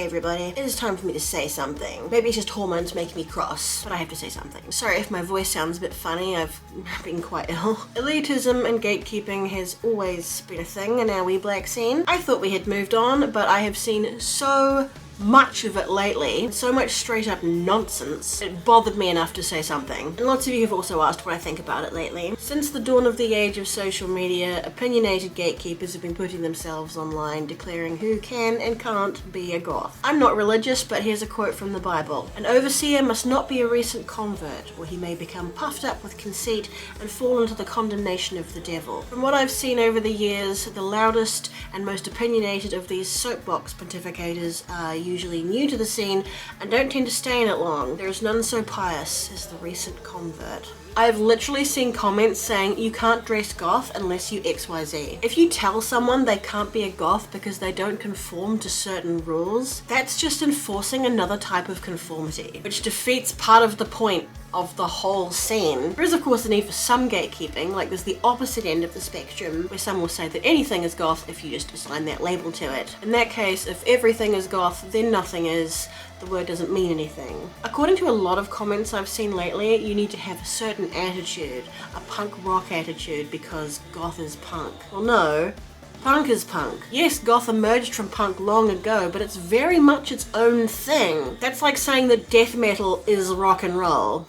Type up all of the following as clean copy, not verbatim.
Hey everybody, it is time for me to say something. Maybe it's just hormones making me cross, but I have to say something. Sorry if my voice sounds a bit funny, I've been quite ill. Elitism and gatekeeping has always been a thing in our wee black scene. I thought we had moved on, but I have seen so much of it lately, so much straight up nonsense, it bothered me enough to say something. And lots of you have also asked what I think about it lately. Since the dawn of the age of social media, opinionated gatekeepers have been putting themselves online, declaring who can and can't be a goth. I'm not religious, but here's a quote from the Bible. An overseer must not be a recent convert, or he may become puffed up with conceit and fall into the condemnation of the devil. From what I've seen over the years, the loudest and most opinionated of these soapbox pontificators are usually new to the scene and don't tend to stay in it long. There is none so pious as the recent convert. I've literally seen comments saying you can't dress goth unless you XYZ. If you tell someone they can't be a goth because they don't conform to certain rules, that's just enforcing another type of conformity, which defeats part of the point of the whole scene. There is of course a need for some gatekeeping, like there's the opposite end of the spectrum where some will say that anything is goth if you just assign that label to it. In that case, if everything is goth, then nothing is. The word doesn't mean anything. According to a lot of comments I've seen lately, you need to have a certain attitude, a punk rock attitude, because goth is punk. Well no, punk is punk. Yes, goth emerged from punk long ago, but it's very much its own thing. That's like saying that death metal is rock and roll.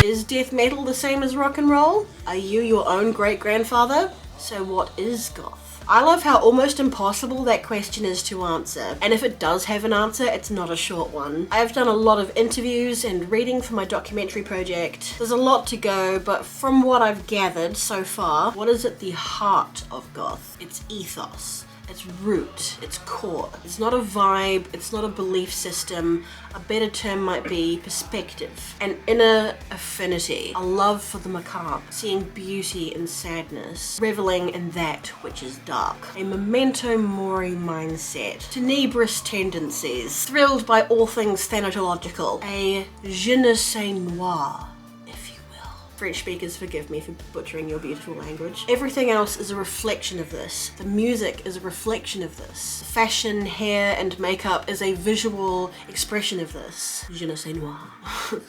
Is death metal the same as rock and roll? Are you your own great-grandfather? So what is goth? I love how almost impossible that question is to answer, and if it does have an answer, it's not a short one. I've done a lot of interviews and reading for my documentary project. There's a lot to go, but from what I've gathered so far, what is at the heart of goth? It's ethos. Its root, its core. It's not a vibe, it's not a belief system. A better term might be perspective. An inner affinity, a love for the macabre, seeing beauty in sadness, reveling in that which is dark. A memento mori mindset, tenebrous tendencies, thrilled by all things thanatological. A je ne sais noir. French speakers, forgive me for butchering your beautiful language. Everything else is a reflection of this. The music is a reflection of this. Fashion, hair, and makeup is a visual expression of this. Je ne sais noir.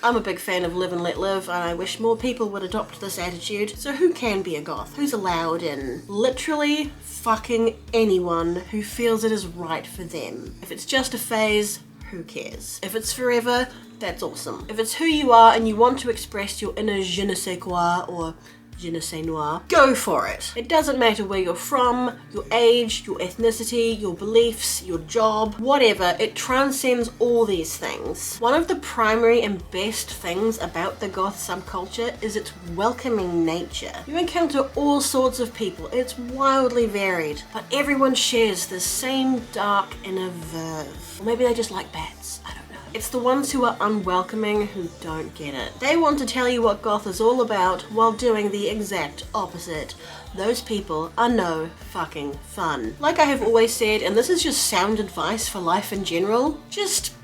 I'm a big fan of Live and Let Live, and I wish more people would adopt this attitude. So who can be a goth? Who's allowed in? Literally fucking anyone who feels it is right for them. If it's just a phase, who cares? If it's forever, that's awesome. If it's who you are and you want to express your inner je ne sais quoi or je ne sais noir, go for it. It doesn't matter where you're from, your age, your ethnicity, your beliefs, your job, whatever. It transcends all these things. One of the primary and best things about the goth subculture is its welcoming nature. You encounter all sorts of people. It's wildly varied, but everyone shares the same dark inner verve. Or maybe they just like bats. I don't know. It's the ones who are unwelcoming who don't get it. They want to tell you what goth is all about while doing the exact opposite. Those people are no fucking fun. Like I have always said, and this is just sound advice for life in general, just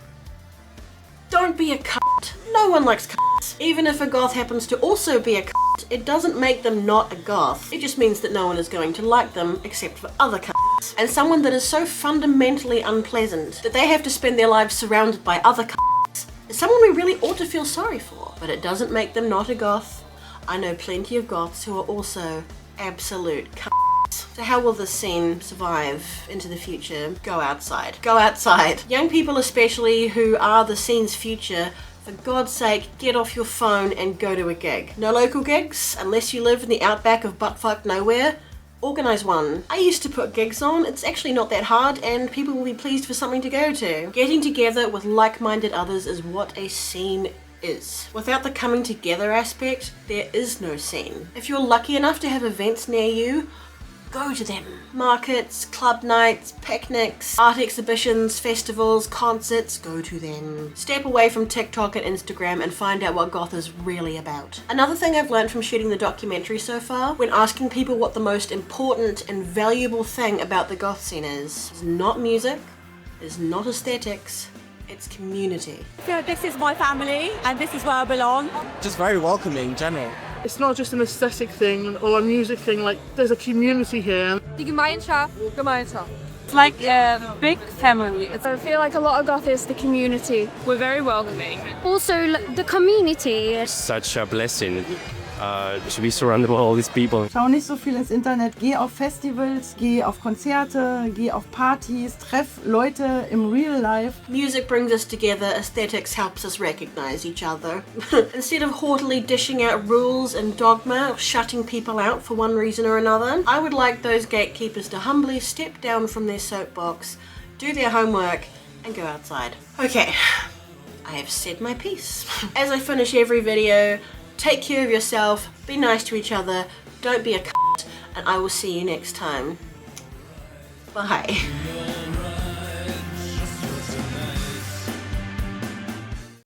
don't be a cunt. No one likes cunts. Even if a goth happens to also be a cunt, it doesn't make them not a goth. It just means that no one is going to like them except for other cunts. And someone that is so fundamentally unpleasant that they have to spend their lives surrounded by other cunts is someone we really ought to feel sorry for. But it doesn't make them not a goth. I know plenty of goths who are also absolute cunts. So how will this scene survive into the future? Go outside. Go outside. Young people especially who are the scene's future, for God's sake, get off your phone and go to a gig. No local gigs, unless you live in the outback of buttfuck nowhere. Organise one. I used to put gigs on. It's actually not that hard and people will be pleased for something to go to. Getting together with like-minded others is what a scene is. Without the coming together aspect, there is no scene. If you're lucky enough to have events near you, go to them. Markets, club nights, picnics, art exhibitions, festivals, concerts, go to them. Step away from TikTok and Instagram and find out what goth is really about. Another thing I've learned from shooting the documentary so far, when asking people what the most important and valuable thing about the goth scene is not music, is not aesthetics, it's community. So this is my family and this is where I belong. Just very welcoming in general. It's not just an aesthetic thing or a music thing, like there's a community here. Die Gemeinschaft. It's like a big family. I feel like a lot of goth is the community. We're very welcoming. Also, the community. Such a blessing to be surrounded by all these people. Schau nicht so viel ins Internet, geh auf Festivals, geh auf Konzerte, geh auf Partys, treff Leute im Real Life. Music brings us together, aesthetics helps us recognize each other. Instead of haughtily dishing out rules and dogma, or shutting people out for one reason or another, I would like those gatekeepers to humbly step down from their soapbox, do their homework, and go outside. Okay, I have said my piece. As I finish every video, take care of yourself, be nice to each other, don't be a cunt, and I will see you next time. Bye.